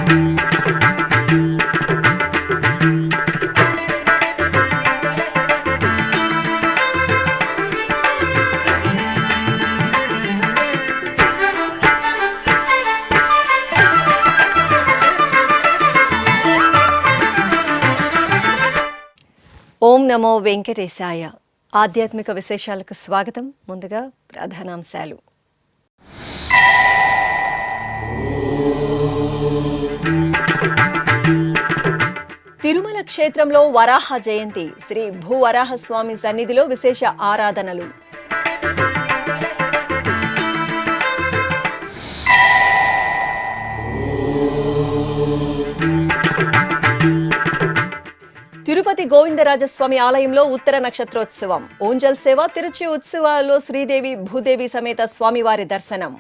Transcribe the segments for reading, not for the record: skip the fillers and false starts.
ఓం నమో వెంకటేశాయ. ఆధ్యాత్మిక విశేషాలకు స్వాగతం. ముందుగా ప్రధానాంశాలు. తిరుమల క్షేత్రంలో వరాహ జయంతి. శ్రీ భూవరాహస్వామి సన్నిధిలో విశేష ఆరాధనలు. తిరుపతి గోవిందరాజస్వామి ఆలయంలో ఉత్తర నక్షత్రోత్సవం. ఊంజల్ సేవ, తిరుచి ఉత్సవాల్లో శ్రీదేవి భూదేవి సమేత స్వామివారి దర్శనం.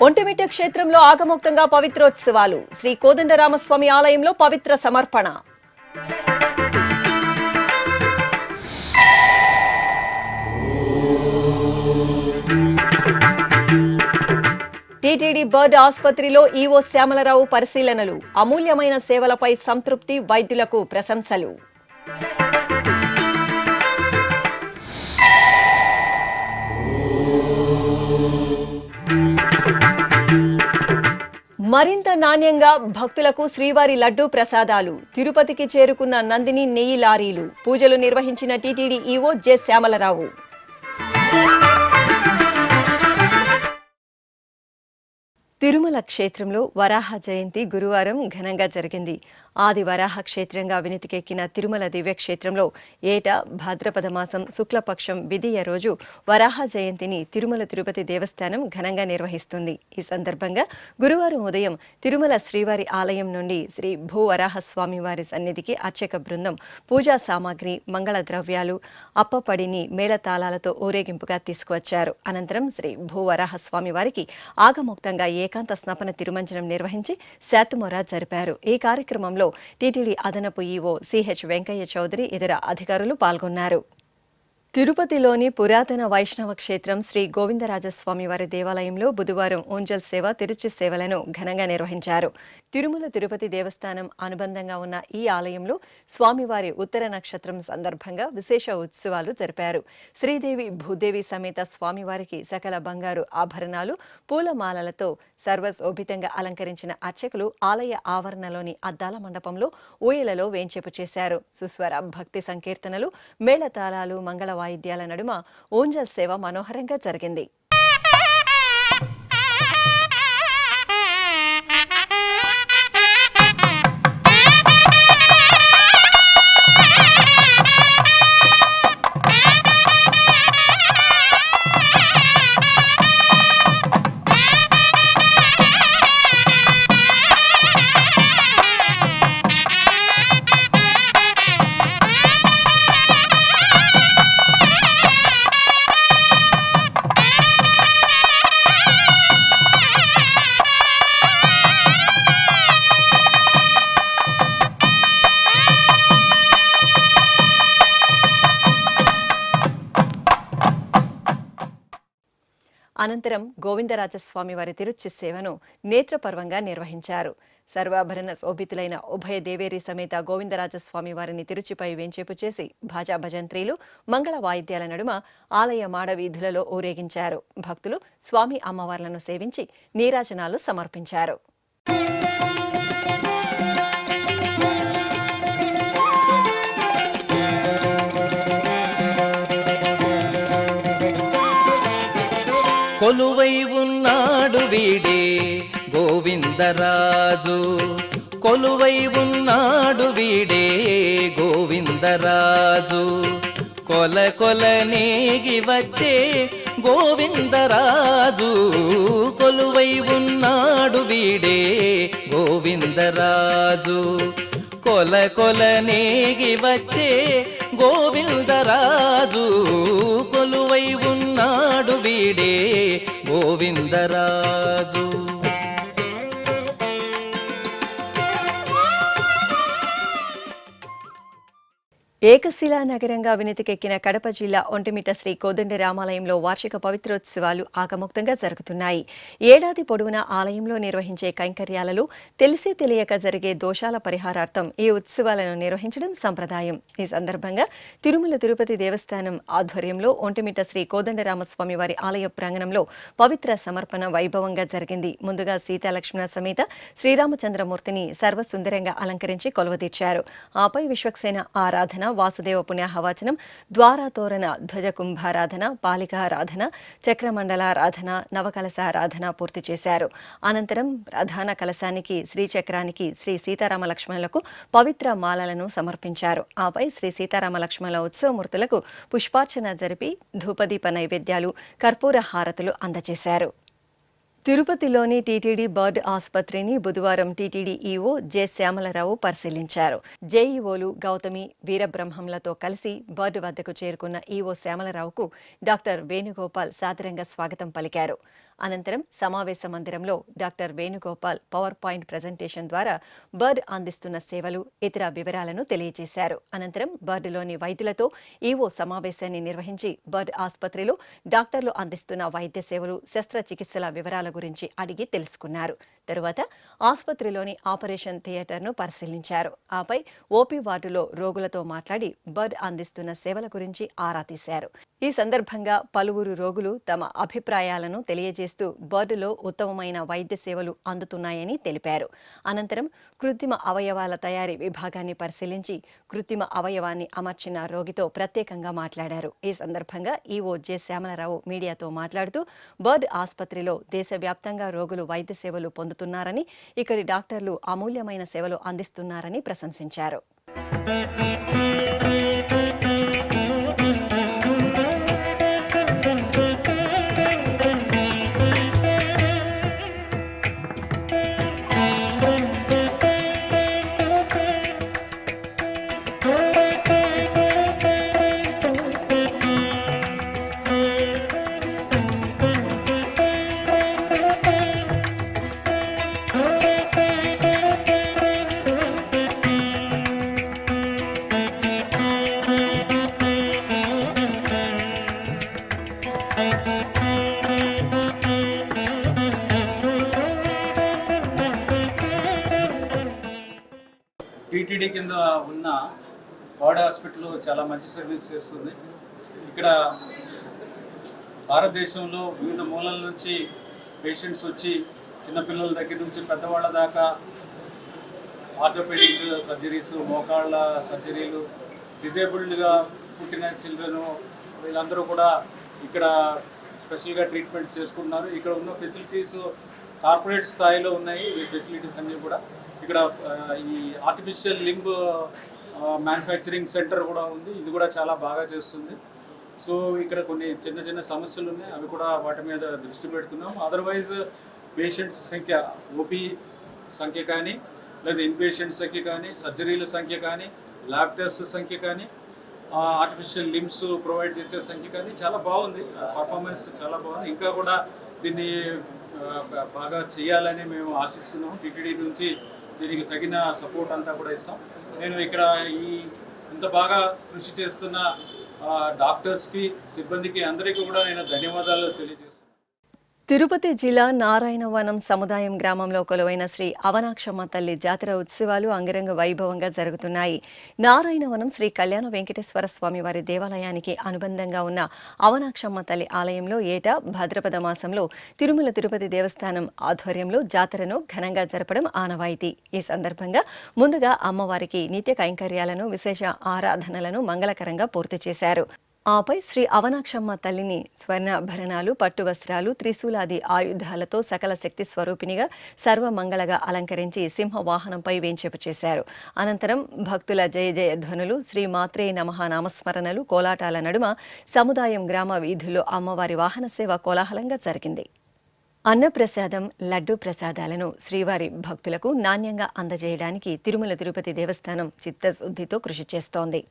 ఒంటిమిట్ట క్షేత్రంలో ఆగమోక్తంగా పవిత్రోత్సవాలు. శ్రీ కోదండరామస్వామి ఆలయంలో పవిత్ర సమర్పణ. టీటీడీ బర్డ్ ఆసుపత్రిలో ఈవో శ్యామలరావు పరిశీలనలు. అమూల్యమైన సేవలపై సంతృప్తి, వైద్యులకు ప్రశంసలు. మరింత నాణ్యంగా భక్తులకు శ్రీవారి లడ్డూ ప్రసాదాలు. తిరుపతికి చేరుకున్న నందిని నెయ్యి లారీలు. పూజలు నిర్వహించిన TTD EO J Syamala Rao. Tirumala క్షేత్రంలో వరాహ జయంతి గురువారం ఘనంగా జరిగింది. ఆది వరాహ క్షేత్రంగా వినితికెక్కిన తిరుమల దివ్యక్షేత్రంలో ఏటా భాద్రపద మాసం శుక్లపక్షం విధియ రోజు వరాహ జయంతిని తిరుమల తిరుపతి దేవస్థానం ఘనంగా నిర్వహిస్తుంది. ఈ సందర్భంగా గురువారం ఉదయం తిరుమల శ్రీవారి ఆలయం నుండి శ్రీ భూవరాహస్వామి వారి సన్నిధికి అర్చక బృందం పూజా సామాగ్రి, మంగళ ద్రవ్యాలు, అప్పపడిని మేళతాళాలతో ఊరేగింపుగా తీసుకువచ్చారు. అనంతరం శ్రీ భూవరాహస్వామి వారికి ఆగమోక్తంగా ఏకాంత స్నపన తిరుమంజనం నిర్వహించి శాతుమొర జరిపారు. ఈ కార్యక్రమంలో టీటీడీ అదనపు ఈవో సిహెచ్ వెంకయ్య చౌదరి, ఇతర అధికారులు పాల్గొన్నారు. తిరుపతిలోని పురాతన వైష్ణవ క్షేత్రం శ్రీ గోవిందరాజస్వామి వారి దేవాలయంలో బుధవారం ఊంజల్ సేవ, తిరుచి సేవలను ఘనంగా నిర్వహించారు. తిరుమల తిరుపతి దేవస్థానం అనుబంధంగా ఉన్న ఈ ఆలయంలో స్వామివారి ఉత్తర నక్షత్రం సందర్భంగా విశేష ఉత్సవాలు జరిపారు. శ్రీదేవి భూదేవి సమేత స్వామివారికి సకల బంగారు ఆభరణాలు, పూలమాలలతో సర్వశోభితంగా అలంకరించిన అర్చకులు ఆలయ ఆవరణలోని అద్దాల మండపంలో ఊయలలో వేంచేపు చేశారు. సుస్వర భక్తి సంకీర్తనలు, మేళతాళాలు, మంగళ వాయిద్యాల నడుమ ఊంజల్ సేవ మనోహరంగా జరిగింది. అనంతరం గోవిందరాజస్వామి వారి తిరుచి సేవను నేత్రపర్వంగా నిర్వహించారు. సర్వాభరణ శోభితులైన ఉభయ దేవేరి సమేత గోవిందరాజస్వామి వారిని తిరుచిపై వేంచేపు చేసి భాజా భజంత్రీలు, మంగళ వాయిద్యాల నడుమ ఆలయ మాడ వీధులలో ఊరేగించారు. భక్తులు స్వామి అమ్మవార్లను సేవించి నీరాజనాలు సమర్పించారు. కొలువై ఉన్నాడు వీడే గోవిందరాజు, కొలువై ఉన్నాడు వీడే గోవిందరాజు, కొల కొల నేగి వచ్చే గోవిందరాజు, కొలువై ఉన్నాడు వీడే గోవిందరాజు, కొల కొల నేగి వచ్చే గోవిందరాజు, కొలువై ఉన్నాడు వీడే గోవిందరాజు. ఏకశిలా నగరంగా వినితికెక్కిన కడప జిల్లా ఒంటిమిట్ట శ్రీ కోదండ రామాలయంలో వార్షిక పవిత్రోత్సవాలు ఆగమోక్తంగా జరుగుతున్నాయి. ఏడాది పొడవునా ఆలయంలో నిర్వహించే కైంకర్యాలలో తెలిసి తెలియక జరిగే దోషాల పరిహారార్థం ఈ ఉత్సవాలను నిర్వహించడం సంప్రదాయం. ఈ సందర్భంగా తిరుమల తిరుపతి దేవస్థానం ఆధ్వర్యంలో ఒంటిమిట్ట శ్రీ కోదండరామస్వామి వారి ఆలయ ప్రాంగణంలో పవిత్ర సమర్పణ వైభవంగా జరిగింది. ముందుగా సీతాలక్ష్మణ సమేత శ్రీరామచంద్రమూర్తిని సర్వసుందరంగా అలంకరించి కొలువదీర్చారు. ఆపై విశ్వక్సేన ఆరాధన, వాసుదేవ పుణ్యాహవాచనం, ద్వారాతోరణ ధ్వజ కుంభారాధన, పాలికారాధన, చక్రమండలారాధన, నవకలశారాధన పూర్తి చేశారు. అనంతరం ప్రధాన కలశానికి, శ్రీచక్రానికి శ్రీ సీతారామ లక్ష్మణులకు పవిత్ర మాలలను సమర్పించారు. ఆపై శ్రీ సీతారామ లక్ష్మణుల ఉత్సవమూర్తులకు పుష్పార్చన జరిపి ధూపదీప నైవేద్యాలు, కర్పూర హారతులు అందజేశారు. తిరుపతిలోని టీటీడీ బర్డ్ ఆసుపత్రిని బుధవారం టీటీడీ ఈవో జె శ్యామలరావు పరిశీలించారు. జేఈఓలు గౌతమి, వీరబ్రహ్మంలతో కలిసి బర్డ్ వద్దకు చేరుకున్న ఈవో శ్యామలరావుకు డాక్టర్ వేణుగోపాల్ సాదరంగా స్వాగతం పలికారు. అనంతరం సమావేశ మందిరంలో doctor Venugopal power point presentation ద్వారా బర్డ్ అందిస్తున్న సేవలు, ఇతర వివరాలను తెలియజేశారు. అనంతరం బర్డ్లోని వైద్యులతో ఈవో సమావేశాన్ని నిర్వహించి బర్డ్ ఆసుపత్రిలో డాక్టర్లు అందిస్తున్న వైద్య సేవలు, శస్త్రచికిత్సల వివరాల గురించి అడిగి తెలుసుకున్నారు. తరువాత ఆసుపత్రిలోని ఆపరేషన్ థియేటర్ను పరిశీలించారు. ఆపై ఓపీ వార్డులో రోగులతో మాట్లాడి బర్డ్ అందిస్తున్న సేవల గురించి ఆరా తీశారు. ఈ సందర్భంగా పలువురు రోగులు తమ అభిప్రాయాలను తెలియజేస్తూ బర్డులో ఉత్తమమైన వైద్య సేవలు అందుతున్నాయని తెలిపారు. అనంతరం కృత్రిమ అవయవాల తయారీ విభాగాన్ని పరిశీలించి కృత్రిమ అవయవాన్ని అమర్చిన రోగితో ప్రత్యేకంగా మాట్లాడారు. ఈ సందర్భంగా ఈవో జె శ్యామలరావు మీడియాతో మాట్లాడుతూ బర్డ్ ఆసుపత్రిలో దేశవ్యాప్తంగా రోగులు వైద్య సేవలు పొందుతున్నారని, ఇక్కడి డాక్టర్లు అమూల్యమైన సేవలు అందిస్తున్నారని ప్రశంసించారు. టీటీడీ కింద ఉన్న బర్డ్ హాస్పిటల్ చాలా మంచి సర్వీస్ చేస్తుంది. ఇక్కడ భారతదేశంలో వివిధ మూలల నుంచి పేషెంట్స్ వచ్చి చిన్నపిల్లల దగ్గర నుంచి పెద్దవాళ్ళ దాకా ఆర్థోపెడిక్ సర్జరీస్, మోకాళ్ళ సర్జరీలు, డిజేబుల్డ్గా పుట్టిన చిల్డ్రన్ వీళ్ళందరూ కూడా ఇక్కడ స్పెషల్గా ట్రీట్మెంట్స్ చేసుకుంటున్నారు. ఇక్కడ ఉన్న ఫెసిలిటీస్ కార్పొరేట్ స్థాయిలో ఉన్నాయి. ఈ ఫెసిలిటీస్ అన్నీ కూడా ఇక్కడ ఈ ఆర్టిఫిషియల్ లింబ్ మ్యానుఫ్యాక్చరింగ్ సెంటర్ కూడా ఉంది. ఇది కూడా చాలా బాగా చేస్తుంది. సో ఇక్కడ కొన్ని చిన్న చిన్న సమస్యలు ఉన్నాయి, అవి కూడా వాటి మీద దృష్టి పెడుతున్నాం. అదర్వైజ్ పేషెంట్స్ సంఖ్య, ఓపీ సంఖ్య కానీ, లేదా ఇన్పేషెంట్ సంఖ్య కానీ, సర్జరీల సంఖ్య కానీ, ల్యాబ్ టెస్ట్ సంఖ్య కానీ, ఆర్టిఫిషియల్ లింబ్స్ ప్రొవైడ్ చేసే సంఖ్య కానీ చాలా బాగుంది. పర్ఫార్మెన్స్ చాలా బాగుంది. ఇంకా కూడా దీన్ని బాగా చేయాలని మేము ఆశిస్తున్నాం. టీటీడీ నుంచి దీనికి తగిన సపోర్ట్ అంతా కూడా ఇస్తాం. నేను ఇక్కడ ఇంత బాగా కృషి చేస్తున్న డాక్టర్స్కి, సిబ్బందికి అందరికీ కూడా నేను ధన్యవాదాలు తెలియజేస్తున్నాను. తిరుపతి జిల్లా నారాయణవనం సముదాయం గ్రామంలో కొలువైన శ్రీ అవనాక్షమ్మ తల్లి జాతర ఉత్సవాలు అంగరంగ వైభవంగా జరుగుతున్నాయి. నారాయణవనం శ్రీ కళ్యాణ వెంకటేశ్వర స్వామి వారి దేవాలయానికి అనుబంధంగా ఉన్న అవనాక్షమ్మ తల్లి ఆలయంలో ఏటా భాద్రపద మాసంలో తిరుమల తిరుపతి దేవస్థానం ఆధ్వర్యంలో జాతరను ఘనంగా జరపడం ఆనవాయితీ. ఈ సందర్భంగా ముందుగా అమ్మవారికి నిత్య కైంకర్యాలను, విశేష ఆరాధనలను మంగళకరంగా పూర్తి చేశారు. ఆపై శ్రీ అవనాక్షమ్మ తల్లిని స్వర్ణాభరణాలు, పట్టు వస్త్రాలు, త్రిశూలాది ఆయుధాలతో సకల శక్తి స్వరూపిణిగా సర్వమంగళగా అలంకరించి సింహవాహనంపై వేంచేపు చేశారు. అనంతరం భక్తుల జయ జయ ధ్వనులు, శ్రీ మాత్రే నమః నామస్మరణలు, కోలాటాల నడుమ సముదాయం గ్రామ వీధుల్లో అమ్మవారి వాహన సేవ కోలాహలంగా జరిగింది. అన్నప్రసాదం, లడ్డూ ప్రసాదాలను శ్రీవారి భక్తులకు నాణ్యంగా అందజేయడానికి తిరుమల తిరుపతి దేవస్థానం చిత్తశుద్ధితో కృషి చేస్తోంది.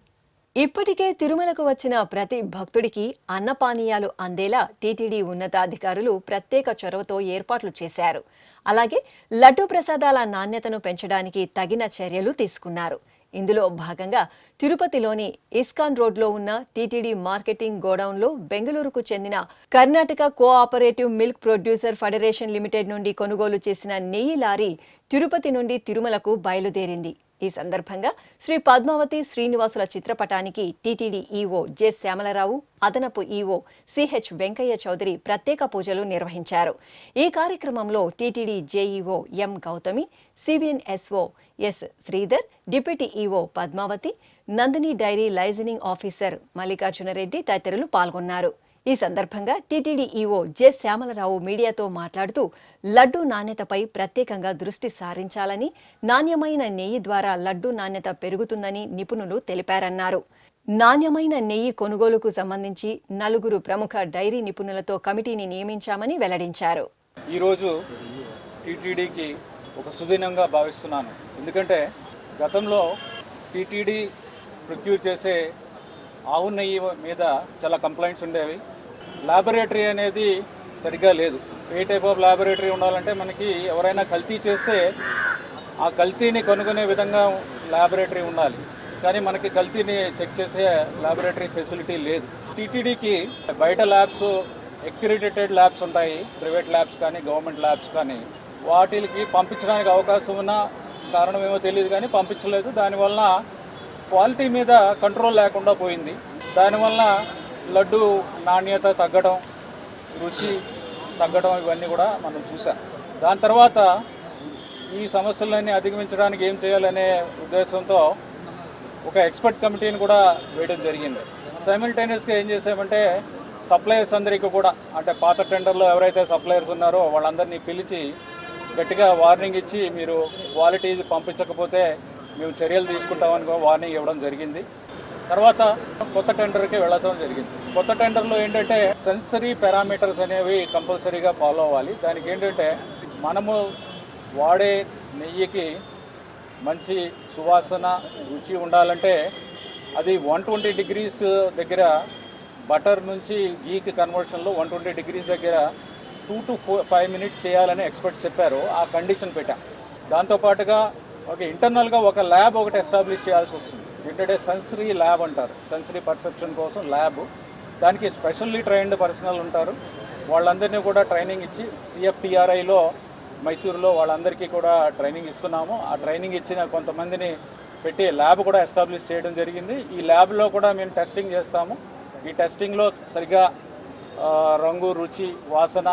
ఇప్పటికే తిరుమలకు వచ్చిన ప్రతి భక్తుడికి అన్నపానీయాలు అందేలా టీటీడీ ఉన్నతాధికారులు ప్రత్యేక చొరవతో ఏర్పాట్లు చేశారు. అలాగే లడ్డూ ప్రసాదాల నాణ్యతను పెంచడానికి తగిన చర్యలు తీసుకున్నారు. ఇందులో భాగంగా తిరుపతిలోని ఇస్కాన్ రోడ్లో ఉన్న టీటీడీ మార్కెటింగ్ గోడౌన్లో బెంగళూరుకు చెందిన Karnataka cooperative milk producer federation limited నుండి కొనుగోలు చేసిన నెయ్యి లారీ తిరుపతి నుండి తిరుమలకు బయలుదేరింది. ఈ సందర్భంగా శ్రీ పద్మావతి శ్రీనివాసుల చిత్రపటానికి టీటీడీ ఈవో జె శ్యామలరావు, అదనపు ఈవో సిహెచ్ వెంకయ్య చౌదరి ప్రత్యేక పూజలు నిర్వహించారు. ఈ కార్యక్రమంలో TTD JEO M Gautami, CBNSO S Sridhar, deputy EO Padmavathi, Nandini dairy liaisoning officer Mallikarjunareddy తదితరులు పాల్గొన్నారు. ఈ సందర్భంగా టీటీడీ ఈవో జె శ్యామలరావు మీడియాతో మాట్లాడుతూ లడ్డూ నాణ్యతపై ప్రత్యేకంగా దృష్టి సారించాలని, నాణ్యమైన నెయ్యి ద్వారా లడ్డూ నాణ్యత పెరుగుతుందని నిపుణులు తెలిపారన్నారు. నాణ్యమైన నెయ్యి కొనుగోలుకు సంబంధించి 4 ప్రముఖ డైరీ నిపుణులతో కమిటీని నియమించామని వెల్లడించారు. ఈరోజు టీటీడీకి ఒక సుదినంగా భావిస్తున్నాను. ఎందుకంటే గతంలో టీటీడీ ప్రొక్యూర్ చేసే ఆవు నెయ్యి మీద చాలా కంప్లైంట్స్ ఉండేవి. ల్యాబొరేటరీ అనేది సరిగ్గా లేదు. ఏ టైప్ ఆఫ్ ల్యాబొరేటరీ ఉండాలంటే మనకి ఎవరైనా కల్తీ చేస్తే ఆ కల్తీని కనుగొనే విధంగా ల్యాబొరేటరీ ఉండాలి. కానీ మనకి కల్తీని చెక్ చేసే ల్యాబొరేటరీ ఫెసిలిటీ లేదు. టీటీడీకి బయట ల్యాబ్స్, అక్రిడిటెడ్ ల్యాబ్స్ ఉంటాయి, ప్రైవేట్ ల్యాబ్స్ కానీ గవర్నమెంట్ ల్యాబ్స్ కానీ. వాటికి పంపించడానికి అవకాశం ఉన్న కారణం ఏమో తెలియదు కానీ పంపించలేదు. దానివల్ల క్వాలిటీ మీద కంట్రోల్ లేకుండా పోయింది. దానివల్ల లడ్డు నాణ్యత తగ్గడం, రుచి తగ్గడం ఇవన్నీ కూడా మనం చూసాం. దాని తర్వాత ఈ సమస్యలన్నీ అధిగమించడానికి ఏం చేయాలనే ఉద్దేశంతో ఒక ఎక్స్పర్ట్ కమిటీని కూడా వేయడం జరిగింది. సైమల్టేనియస్గా ఏం చేసామంటే సప్లయర్స్ అందరికీ కూడా, అంటే పాత టెండర్లో ఎవరైతే సప్లయర్స్ ఉన్నారో వాళ్ళందరినీ పిలిచి గట్టిగా వార్నింగ్ ఇచ్చి మీరు క్వాలిటీ పంపించకపోతే మేము చర్యలు తీసుకుంటామని వార్నింగ్ ఇవ్వడం జరిగింది. తర్వాత కొత్త టెండర్కి వెళ్ళడం జరిగింది. కొత్త టెండర్లో ఏంటంటే సెన్సరీ పారామీటర్స్ అనేవి కంపల్సరీగా ఫాలో అవ్వాలి. దానికి ఏంటంటే మనము వాడే నెయ్యికి మంచి సువాసన, రుచి ఉండాలంటే అది 120 degrees దగ్గర, బటర్ నుంచి గీకి కన్వర్షన్లో 120 degrees దగ్గర 2 to 5 minutes చేయాలని ఎక్స్పర్ట్స్ చెప్పారు. ఆ కండిషన్ పెట్టాం. దాంతోపాటుగా ఇంటర్నల్గా ఒక ల్యాబ్ ఒకటి ఎస్టాబ్లిష్ చేయాల్సి వస్తుంది. ఏంటంటే సెన్సరీ ల్యాబ్ అంటారు, సెన్సరీ పర్సెప్షన్ కోసం ల్యాబ్. దానికి స్పెషల్లీ ట్రైన్డ్ పర్సనల్ ఉంటారు. వాళ్ళందరినీ కూడా ట్రైనింగ్ ఇచ్చి సిఎఫ్టిఆర్ఐలో మైసూరులో వాళ్ళందరికీ కూడా ట్రైనింగ్ ఇస్తున్నాము. ఆ ట్రైనింగ్ ఇచ్చిన కొంతమందిని పెట్టి ల్యాబ్ కూడా ఎస్టాబ్లిష్ చేయడం జరిగింది. ఈ ల్యాబ్లో కూడా మేము టెస్టింగ్ చేస్తాము. ఈ టెస్టింగ్లో సరిగ్గా రంగు, రుచి, వాసన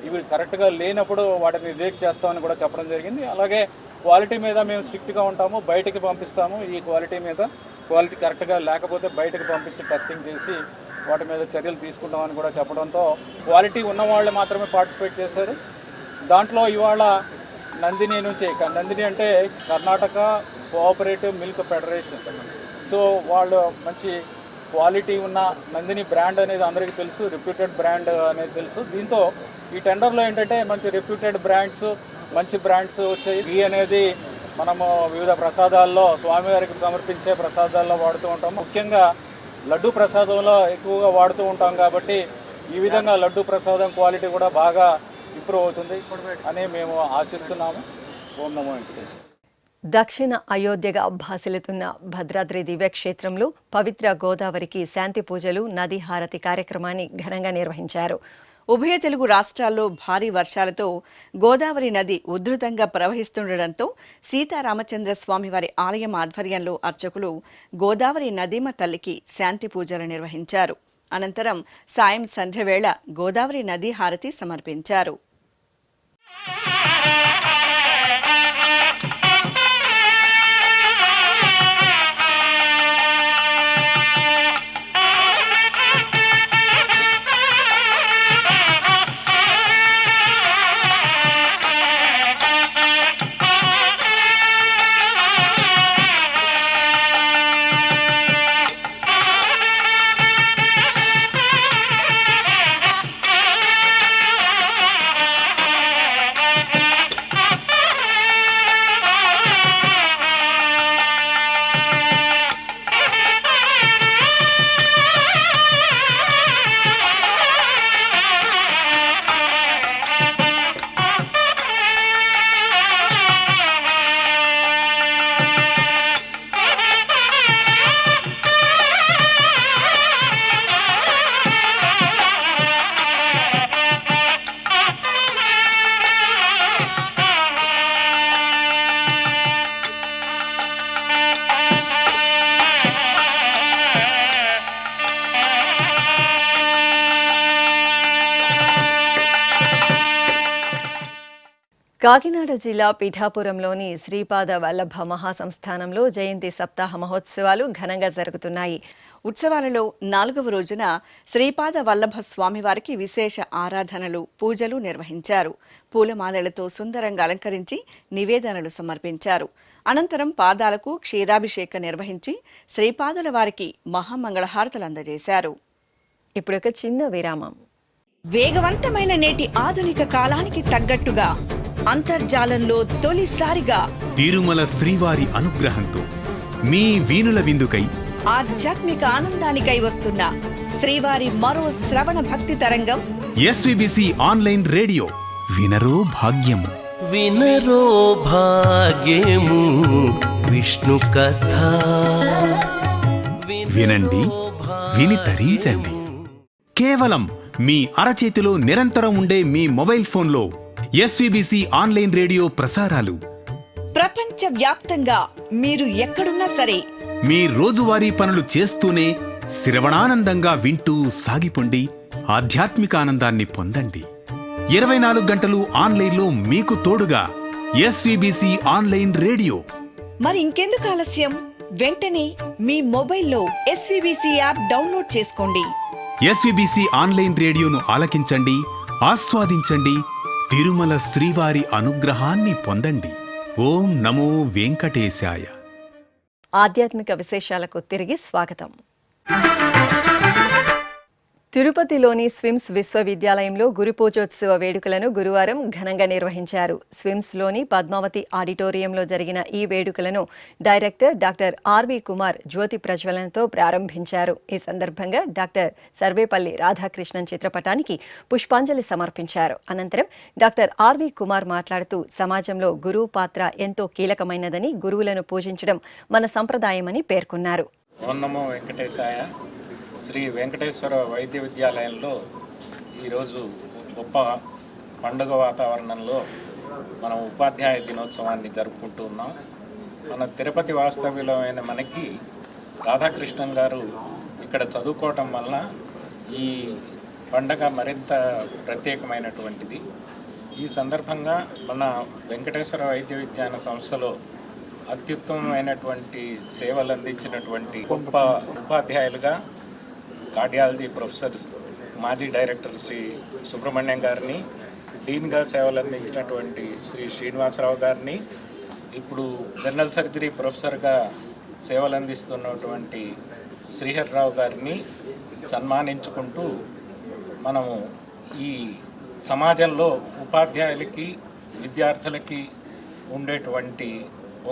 ఇవి కరెక్ట్గా లేనప్పుడు వాటిని రిజెక్ట్ చేస్తామని కూడా చెప్పడం జరిగింది. అలాగే క్వాలిటీ మీద మేము స్ట్రిక్ట్గా ఉంటాము, బయటికి పంపిస్తాము. ఈ క్వాలిటీ కరెక్ట్గా లేకపోతే బయటకు పంపించి టెస్టింగ్ చేసి వాటి మీద చర్యలు తీసుకుంటామని కూడా చెప్పడంతో క్వాలిటీ ఉన్నవాళ్ళు మాత్రమే పార్టిసిపేట్ చేశారు. దాంట్లో ఇవాళ నందిని నుంచి, నందిని అంటే Karnataka cooperative milk federation. So వాళ్ళు మంచి క్వాలిటీ ఉన్న నందిని బ్రాండ్ అనేది అందరికీ తెలుసు, రెప్యూటెడ్ బ్రాండ్ అనేది తెలుసు. దీంతో ఈ టెండర్లో ఏంటంటే మంచి రెప్యూటెడ్ బ్రాండ్స్, మంచి బ్రాండ్స్ వచ్చాయి. ఘీ అనేది మనము వివిధ ప్రసాదాల్లో, స్వామివారికి సమర్పించే ప్రసాదాల్లో వాడుతూ ఉంటాము. ముఖ్యంగా లడ్డు ప్రసాదంలో ఎక్కువగా వాడుతూ ఉంటాం కాబట్టి ఈ విధంగా లడ్డు ప్రసాదం క్వాలిటీ కూడా బాగా ఇంప్రూవ్ అవుతుంది అని మేము ఆశిస్తున్నాము. ఓం నమో వెంకటేశ్వర. దక్షిణ అయోధ్యగా భాసిల్లుతున్న భద్రాద్రి దివ్యక్షేత్రంలో పవిత్ర గోదావరికి శాంతి పూజలు, నదీ హారతి కార్యక్రమాన్ని ఘనంగా నిర్వహించారు. ఉభయ తెలుగు రాష్ట్రాల్లో భారీ వర్షాలతో గోదావరి నది ఉధృతంగా ప్రవహిస్తుండటంతో సీతారామచంద్ర స్వామివారి ఆలయం ఆధ్వర్యంలో అర్చకులు గోదావరి నదీమ తల్లికి శాంతి పూజలు నిర్వహించారు. అనంతరం సాయం సంధ్యవేళ గోదావరి నదీ హారతి సమర్పించారు. కాకినాడ జిల్లా పిఠాపురంలోని శ్రీపాద వల్లభ మహాసంస్థానంలో జయంతి సప్తాహ మహోత్సవాలు ఘనంగా జరుగుతున్నాయి. ఉత్సవాలలో 4వ రోజున శ్రీపాద వల్లభ స్వామివారికి విశేష ఆరాధనలు, పూజలు నిర్వహించారు. పూలమాలలతో సుందరంగా అలంకరించి నివేదనలు సమర్పించారు. అనంతరం పాదాలకు క్షీరాభిషేకం నిర్వహించి శ్రీపాదుల వారికి మహామంగళహారతులు అందజేశారు. ఇప్పుడొక చిన్న విరామం. వేగవంతమైన నేటి ఆధునిక కాలానికి తగ్గట్టుగా అంతర్జాలంలో తొలిసారిగా తిరుమల శ్రీవారి అనుగ్రహంతో మీ వీణుల విందుకై ఆధ్యాత్మిక ఆనందానికై వస్తున్న శ్రీవారి మరో శ్రవణ భక్తి తరంగం ఎస్విబిసి ఆన్లైన్ రేడియో వినరో భాగ్యము. వినరో భాగ్యము విష్ణు కథ. వినండి, విని తరించండి. కేవలం మీ అరచేతిలో నిరంతరం ఉండే మీ మొబైల్ ఫోన్లో ఎస్విబిసి ఆన్లైన్ రేడియో ప్రసారాలు ప్రపంచ వ్యాప్తంగా మీరు ఎక్కడున్నా సరే మీ రోజువారీ పనులు చేస్తూనే శ్రవణానందంగా వింటూ సాగిపోండి, ఆధ్యాత్మిక ఆనందాన్ని పొందండి. 24 గంటలు ఆన్లైన్లో మీకు తోడుగా ఎస్విబిసి ఆన్లైన్ రేడియో. మరి ఇంకెందుకు ఆలస్యం? వెంటనే మీ మొబైల్లో ఎస్విబిసి యాప్ డౌన్లోడ్ చేసుకోండి. ఎస్విబిసి ఆన్లైన్ రేడియోను ఆలకించండి, ఆస్వాదించండి, తిరుమల శ్రీవారి అనుగ్రహాన్ని పొందండి. ఓం నమో వెంకటేశాయ. ఆధ్యాత్మిక విశేషాలకు తిరిగి స్వాగతం. తిరుపతిలోని స్విమ్స్ విశ్వవిద్యాలయంలో గురు పూజోత్సవ వేడుకలను గురువారం ఘనంగా నిర్వహించారు. స్విమ్స్లోని పద్మావతి ఆడిటోరియంలో జరిగిన ఈ వేడుకలను డైరెక్టర్ డాక్టర్ ఆర్వి కుమార్ జ్యోతి ప్రజ్వలనతో ప్రారంభించారు. ఈ సందర్భంగా డాక్టర్ సర్వేపల్లి రాధాకృష్ణన్ చిత్రపటానికి పుష్పాంజలి సమర్పించారు. అనంతరం డాక్టర్ ఆర్వి కుమార్ మాట్లాడుతూ సమాజంలో గురువు పాత్ర ఎంతో కీలకమైనదని, గురువులను పూజించడం మన సంప్రదాయమని పేర్కొన్నారు. ఓం నమో వెంకటేశాయ. శ్రీ వెంకటేశ్వర వైద్య విద్యాలయంలో ఈరోజు గొప్ప పండుగ వాతావరణంలో మనం ఉపాధ్యాయ దినోత్సవాన్ని జరుపుకుంటూ ఉన్నాం. మన తిరుపతి వాస్తవ్యులమైన మనకి రాధాకృష్ణన్ గారు ఇక్కడ చదువుకోవటం వలన ఈ పండగ మరింత ప్రత్యేకమైనటువంటిది. ఈ సందర్భంగా మన వెంకటేశ్వర వైద్య విజ్ఞాన సంస్థలో అత్యుత్తమమైనటువంటి సేవలు అందించినటువంటి గొప్ప ఉపాధ్యాయులుగా కార్డియాలజీ ప్రొఫెసర్ మాజీ డైరెక్టర్ శ్రీ సుబ్రహ్మణ్యం గారిని, డీన్గా సేవలు అందించినటువంటి శ్రీ శ్రీనివాసరావు గారిని, ఇప్పుడు జనరల్ సర్జరీ ప్రొఫెసర్గా సేవలు అందిస్తున్నటువంటి శ్రీహర్రావు గారిని సన్మానించుకుంటూ మనము ఈ సమాజంలో ఉపాధ్యాయులకి, విద్యార్థులకి ఉండేటువంటి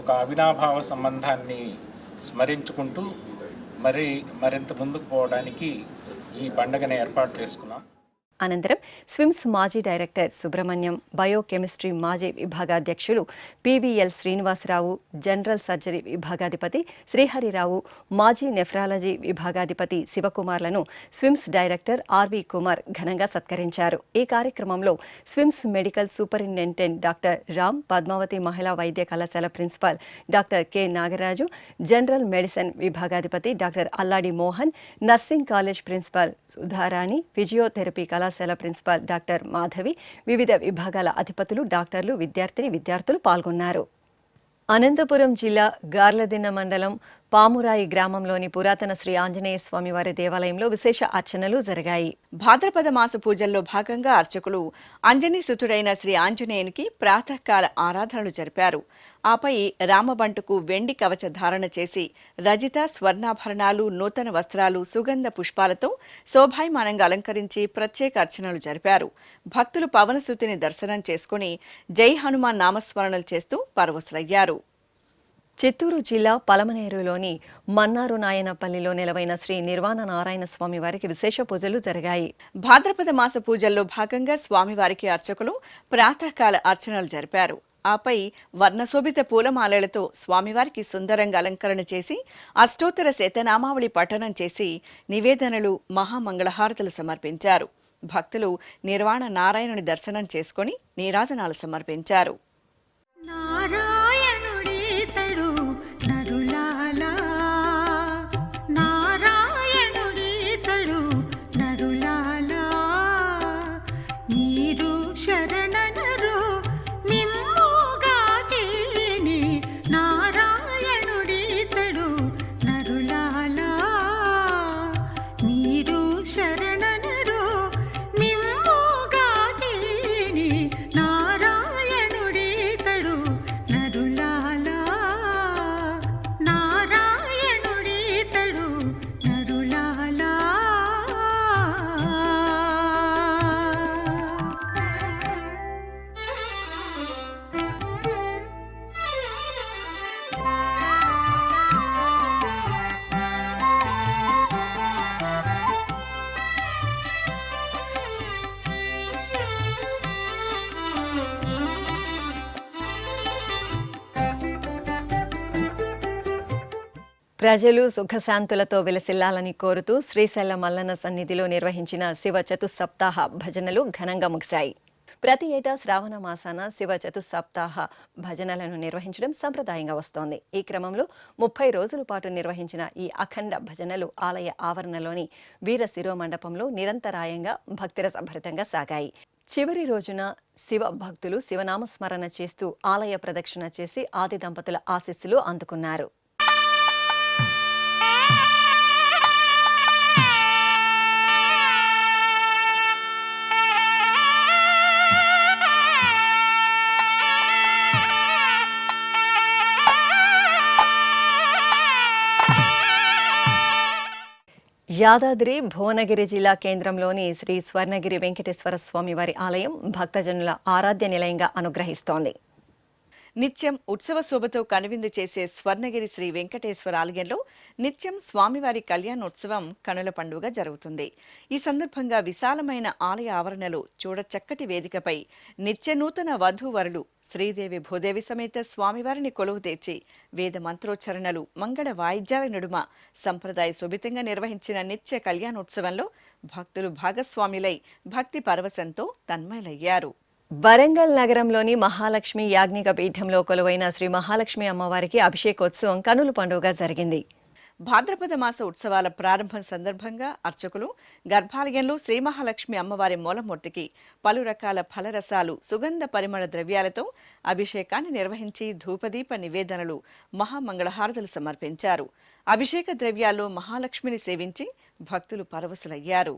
ఒక అవినాభావ సంబంధాన్ని స్మరించుకుంటూ మరింత ముందుకు పోవడానికి ఈ పండుగను ఏర్పాటు చేసుకున్నాం. అనంతరం స్విమ్స్ మాజీ డైరెక్టర్ సుబ్రహ్మణ్యం, బయోకెమిస్ట్రీ మాజీ విభాగాధ్యక్షులు పివిఎల్ శ్రీనివాసరావు, జనరల్ సర్జరీ విభాగాధిపతి శ్రీహరిరావు, మాజీ నెఫ్రాలజీ విభాగాధిపతి శివకుమార్లను స్విమ్స్ డైరెక్టర్ ఆర్వి కుమార్ ఘనంగా సత్కరించారు. ఈ కార్యక్రమంలో SVIMS medical superintendent doctor Ram, Padmavathi మహిళా వైద్య కళాశాల principal doctor K Nagaraju, general medicine విభాగాధిపతి doctor Alladi Mohan, nursing college principal Sudharani, physiotherapy కళాశాల ప్రిన్సిపాల్ డాక్టర్ మాధవి, వివిధ విభాగాల అధిపతులు, డాక్టర్లు, విద్యార్థులు పాల్గొన్నారు. అనంతపురం జిల్లా గార్లదిన్న మండలం పామురాయి గ్రామంలోని పురాతన శ్రీ ఆంజనేయ స్వామివారి దేవాలయంలో విశేష అర్చనలు జరిగాయి. భాద్రపద మాస పూజల్లో భాగంగా అర్చకులు అంజనీసుతుడైన శ్రీ ఆంజనేయునికి ప్రాతకాల ఆరాధనలు జరిపారు. ఆపై రామబంటుకు వెండి కవచ ధారణ చేసి రజిత స్వర్ణాభరణాలు, నూతన వస్త్రాలు, సుగంధ పుష్పాలతో శోభాయమానంగా అలంకరించి ప్రత్యేక అర్చనలు జరిపారు. భక్తులు పవనసుతిని దర్శనం చేసుకుని జై హనుమాన్ నామస్మరణలు చేస్తూ పరవశులయ్యారు. చిత్తూరు జిల్లా పలమనేరులోని మన్నారు నాయనపల్లిలో నెలవైన శ్రీ నిర్వాణ నారాయణ స్వామి వారికి విశేష పూజలు జరిగాయి. భాద్రపద మాస పూజల్లో భాగంగా స్వామివారికి అర్చకులు ప్రాతకాల అర్చనలు జరిపారు. ఆపై వర్ణశోభిత పూలమాలలతో స్వామివారికి సుందరంగా అలంకరణ చేసి అష్టోత్తర శతనామావళి పఠనం చేసి నివేదనలు, మహామంగళహారతులు సమర్పించారు. భక్తులు నిర్వాణ నారాయణుని దర్శనం చేసుకుని నీరాజనాలు సమర్పించారు. శరణనరు మిమ్మ ప్రజలు సుఖశాంతులతో విలసిల్లాలని కోరుతూ శ్రీశైల మల్లన్న సన్నిధిలో నిర్వహించిన శివ చతుస్సప్తాహ భజనలు ఘనంగా ముగిశాయి. ప్రతి ఏటా శ్రావణ మాసాన శివ చతుస్సప్తాహ భజనలను నిర్వహించడం సంప్రదాయంగా వస్తోంది. ఈ క్రమంలో 30 రోజుల పాటు నిర్వహించిన ఈ అఖండ భజనలు ఆలయ ఆవరణలోని వీర శిరోమండపంలో నిరంతరాయంగా భక్తిరసభరితంగా సాగాయి. చివరి రోజున శివ భక్తులు శివనామస్మరణ చేస్తూ ఆలయ ప్రదక్షిణ చేసి ఆది దంపతుల ఆశీస్సులు అందుకున్నారు. యాదాద్రి భువనగిరి జిల్లా కేంద్రంలోని శ్రీ స్వర్ణగిరి వెంకటేశ్వర స్వామి వారి ఆలయం భక్తజనుల ఆరాధ్య నిలయంగా అనుగ్రహిస్తోంది. నిత్యం ఉత్సవ శోభతో కనువిందు చేసే స్వర్ణగిరి శ్రీ వెంకటేశ్వర ఆలయంలో నిత్యం స్వామివారి కళ్యాణోత్సవం కనుల పండుగ జరుగుతుంది. ఈ సందర్భంగా విశాలమైన ఆలయ ఆవరణలో చూడచక్కటి వేదికపై నిత్య నూతన వధూవరులు శ్రీదేవి భూదేవి సమేత స్వామివారిని కొలువు తెచ్చి వేద మంత్రోచ్చరణలు మంగళ వాయిద్యాల నడుమ సంప్రదాయ శోభితంగా నిర్వహించిన నిత్య కళ్యాణోత్సవంలో భక్తులు భాగస్వాములై భక్తి పరవశంతో తన్మయులయ్యారు. వరంగల్ నగరంలోని మహాలక్ష్మి యాజ్ఞిక పీఠంలో కొలువైన శ్రీ మహాలక్ష్మి అమ్మవారికి అభిషేకోత్సవం కనుల పండుగ జరిగింది. భాద్రపద మాస ఉత్సవాల ప్రారంభం సందర్భంగా అర్చకులు గర్భాలయంలో శ్రీ మహాలక్ష్మి అమ్మవారి మూలమూర్తికి పలు రకాల ఫలరసాలు సుగంధ పరిమళ ద్రవ్యాలతో అభిషేకాన్ని నిర్వహించి ధూపదీప నివేదనలు మహామంగళహారతులు సమర్పించారు. అభిషేక ద్రవ్యాల్లో మహాలక్ష్మిని సేవించి భక్తులు పరవశులయ్యారు.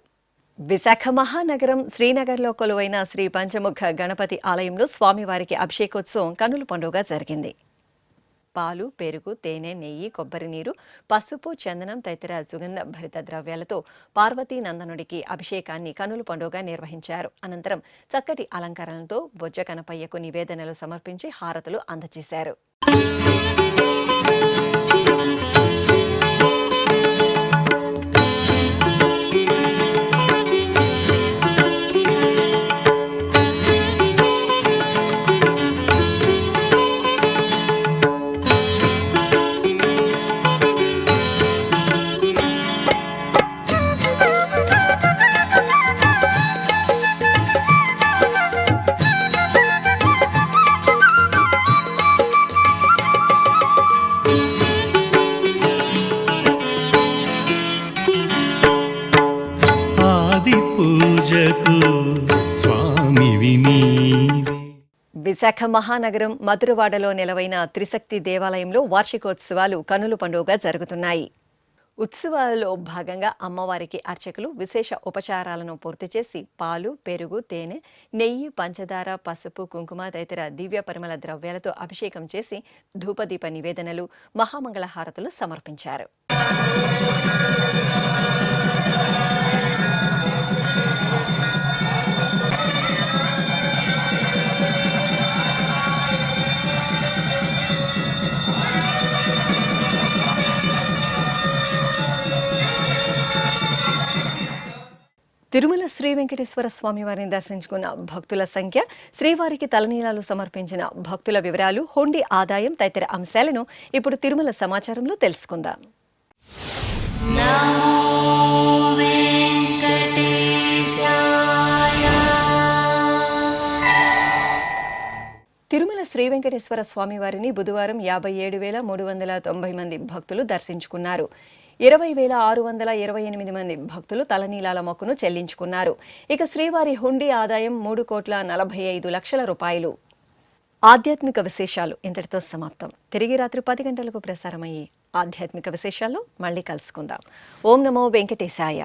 విశాఖ మహానగరం శ్రీనగర్లో కొలువైన శ్రీ పంచముఖ గణపతి ఆలయంలో స్వామివారికి అభిషేకోత్సవం కనుల పండుగ జరిగింది. పాలు, పెరుగు, తేనె, నెయ్యి, కొబ్బరి నీరు, పసుపు, చందనం తదితర సుగంధ భరిత ద్రవ్యాలతో పార్వతీ నందనుడికి అభిషేకాన్ని కనుల పండుగ నిర్వహించారు. అనంతరం చక్కటి అలంకరణలతో బొజ్జ కనపయ్యకు నివేదనలు సమర్పించి హారతులు అందజేశారు. విశాఖ మహానగరం మధురవాడలో నెలవైన త్రిశక్తి దేవాలయంలో వార్షికోత్సవాలు కనుల పండుగ జరుగుతున్నాయి. ఉత్సవాలలో భాగంగా అమ్మవారికి అర్చకులు విశేష ఉపచారాలను పూర్తి చేసి పాలు, పెరుగు, తేనె, నెయ్యి, పంచదార, పసుపు, కుంకుమ తదితర దివ్య పరిమళ ద్రవ్యాలతో అభిషేకం చేసి ధూపదీప నివేదనలు మహామంగళ హారతులు సమర్పించారు. తిరుమల శ్రీ వెంకటేశ్వర స్వామి వారిని దర్శించుకున్న భక్తుల సంఖ్య, శ్రీవారికి తలనీలాలు సమర్పించిన భక్తుల వివరాలు, హుండీ ఆదాయం తదితర అంశాలను ఇప్పుడు తిరుమల సమాచారంలో తెలుసుకుందాం. తిరుమల శ్రీ వెంకటేశ్వర స్వామి వారిని బుధవారం 57,390 మంది భక్తులు దర్శించుకున్నారు. 20,628 మంది భక్తులు తలనీలాల మొక్కును చెల్లించుకున్నారు. ఇక శ్రీవారి హుండీ ఆదాయం 3,45,00,000 రూపాయలు. ఆధ్యాత్మిక విశేషాలు ఇంతటితో సమాప్తం. తిరిగి రాత్రి 10 గంటలకు ప్రసారమయ్యే ఆధ్యాత్మిక విశేషాల్లో మళ్ళీ కలుసుకుందాం. ఓం నమో వెంకటేశాయ.